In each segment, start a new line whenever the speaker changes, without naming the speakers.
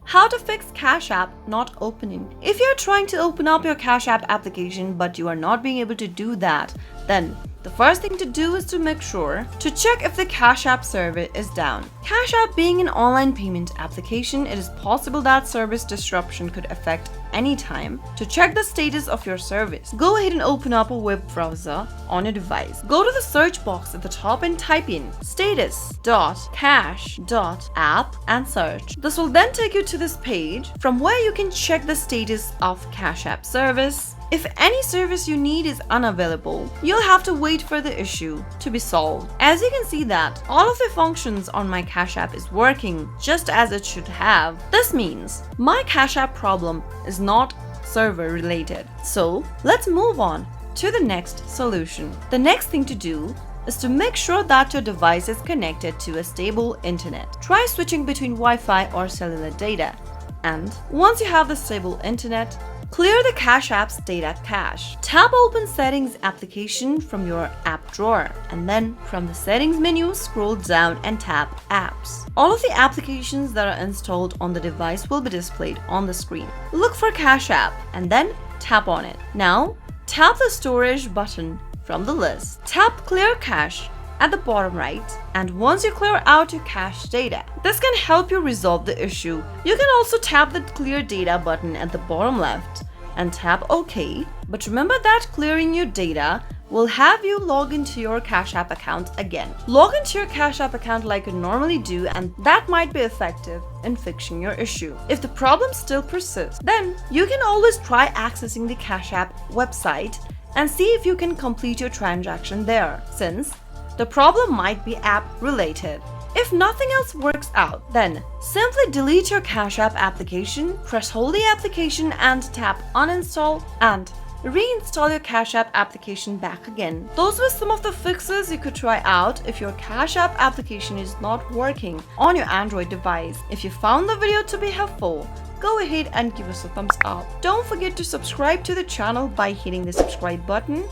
How to fix Cash App not opening. If you're trying to open up your Cash App application but you are not being able to do that, then the first thing to do is to make sure to check if the Cash App server is down. Cash App being an online payment application, it is possible that service disruption could affect any time. To check the status of your service, go ahead and open up a web browser on your device. Go to the search box at the top and type in status.cash.app and search. This will then take you to this page from where you can check the status of Cash App service. If any service you need is unavailable, you'll have to wait for the issue to be solved. As you can see that all of the functions on my Cash App is working just as it should have. This means my Cash App problem is not server related. So let's move on to the next solution. The next thing to do is to make sure that your device is connected to a stable internet. Try switching between Wi-Fi or cellular data. And once you have the stable internet, clear the Cash App's data cache. Tap Open Settings application from your app drawer, and then from the settings menu, scroll down and tap Apps. All of the applications that are installed on the device will be displayed on the screen. Look for Cash App and then tap on it. Now, tap the Storage button from the list. Tap Clear Cache at the bottom right, and once you clear out your cache data, this can help you resolve the issue. You can also tap the Clear Data button at the bottom left and tap OK. But remember that clearing your data will have you log into your Cash App account again. Log into your Cash App account like you normally do, and that might be effective in fixing your issue. If the problem still persists, then you can always try accessing the Cash App website and see if you can complete your transaction there, since the problem might be app related. If nothing else works out, then simply delete your Cash App application, press hold the application and tap uninstall, and reinstall your Cash App application back again. Those were some of the fixes you could try out if your Cash App application is not working on your Android device. If you found the video to be helpful, go ahead and give us a thumbs up. Don't forget to subscribe to the channel by hitting the subscribe button.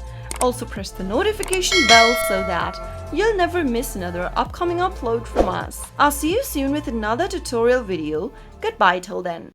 Also press the notification bell so that you'll never miss another upcoming upload from us. I'll see you soon with another tutorial video. Goodbye till then.